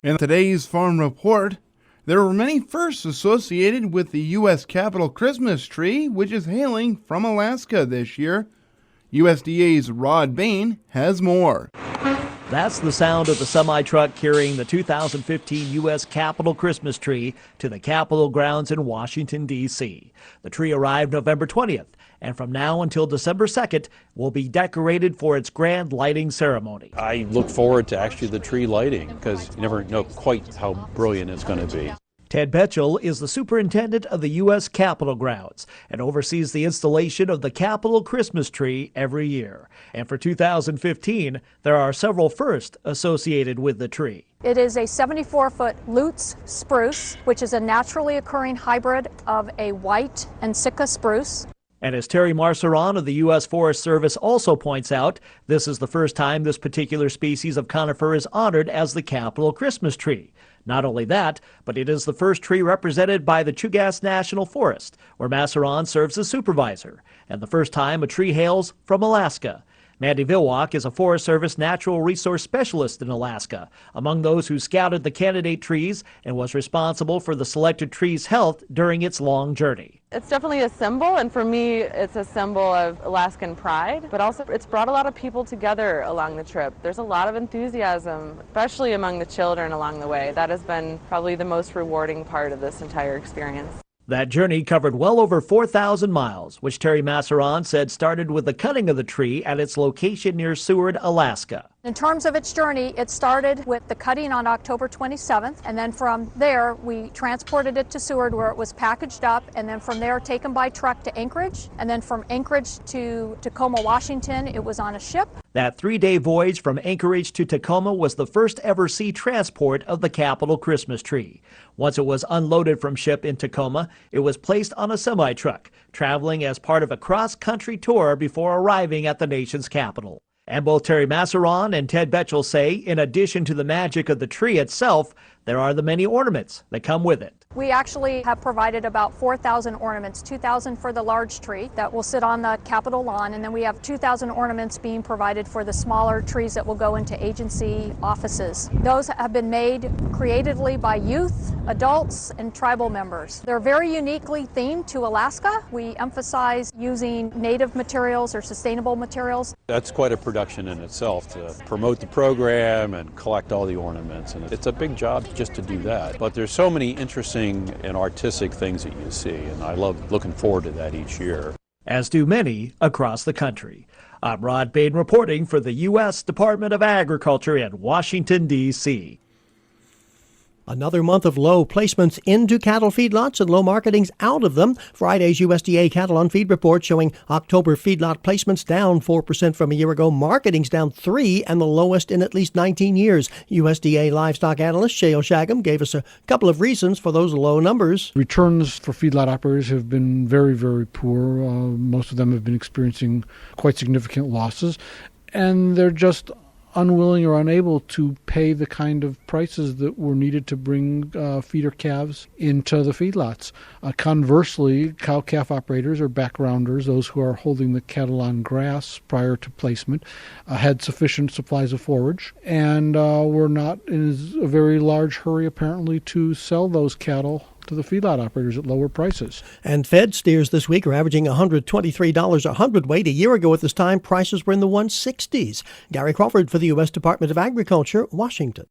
In today's Farm Report, there were many firsts associated with the U.S. Capitol Christmas tree, which is hailing from Alaska this year. USDA's Rod Bain has more. That's the sound of the semi-truck carrying the 2015 U.S. Capitol Christmas tree to the Capitol grounds in Washington, D.C. The tree arrived November 20th, and from now until December 2nd will be decorated for its grand lighting ceremony. I look forward to actually the tree lighting because you never know quite how brilliant it's going to be. Ted Betchel is the superintendent of the U.S. Capitol grounds and oversees the installation of the Capitol Christmas tree every year. And for 2015, there are several firsts associated with the tree. It is a 74-foot Lutz spruce, which is a naturally occurring hybrid of a white and Sitka spruce. And as Terry Marceron of the U.S. Forest Service also points out, this is the first time this particular species of conifer is honored as the Capitol Christmas tree. Not only that, but it is the first tree represented by the Chugach National Forest, where Marceron serves as supervisor, and the first time a tree hails from Alaska. Mandy Vilwalk is a Forest Service natural resource specialist in Alaska, among those who scouted the candidate trees and was responsible for the selected tree's health during its long journey. It's definitely a symbol, and for me it's a symbol of Alaskan pride, but also it's brought a lot of people together along the trip. There's a lot of enthusiasm, especially among the children along the way. That has been probably the most rewarding part of this entire experience. That journey covered well over 4,000 miles, which Terry Marceron said started with the cutting of the tree at its location near Seward, Alaska. In terms of its journey, it started with the cutting on October 27th, and then from there we transported it to Seward where it was packaged up, and then from there taken by truck to Anchorage, and then from Anchorage to Tacoma, Washington, it was on a ship. That 3-day voyage from Anchorage to Tacoma was the first ever sea transport of the Capitol Christmas tree. Once it was unloaded from ship in Tacoma, it was placed on a semi-truck, traveling as part of a cross-country tour before arriving at the nation's capital. And both Terry Marceron and Ted Betchel say, in addition to the magic of the tree itself, there are the many ornaments that come with it. We actually have provided about 4,000 ornaments, 2,000 for the large tree that will sit on the Capitol lawn, and then we have 2,000 ornaments being provided for the smaller trees that will go into agency offices. Those have been made creatively by youth, adults, and tribal members. They're very uniquely themed to Alaska. We emphasize using native materials or sustainable materials. That's quite a production in itself to promote the program and collect all the ornaments, and it's a big job just to do that. But there's so many interesting and artistic things that you see, and I love looking forward to that each year. As do many across the country. I'm Rod Bain reporting for the U.S. Department of Agriculture in Washington, D.C. Another month of low placements into cattle feedlots and low marketings out of them. Friday's USDA Cattle on Feed report showing October feedlot placements down 4% from a year ago, marketings down 3% and the lowest in at least 19 years. USDA livestock analyst Shayle Shagam gave us a couple of reasons for those low numbers. Returns for feedlot operators have been very, very poor. Most of them have been experiencing quite significant losses, and they're just unwilling or unable to pay the kind of prices that were needed to bring feeder calves into the feedlots. Conversely, cow-calf operators or backgrounders, those who are holding the cattle on grass prior to placement, had sufficient supplies of forage and were not in a very large hurry, apparently, to sell those cattle to the feedlot operators at lower prices. And fed steers this week are averaging $123 a hundredweight. A year ago at this time, prices were in the 160s. Gary Crawford for the U.S. Department of Agriculture, Washington.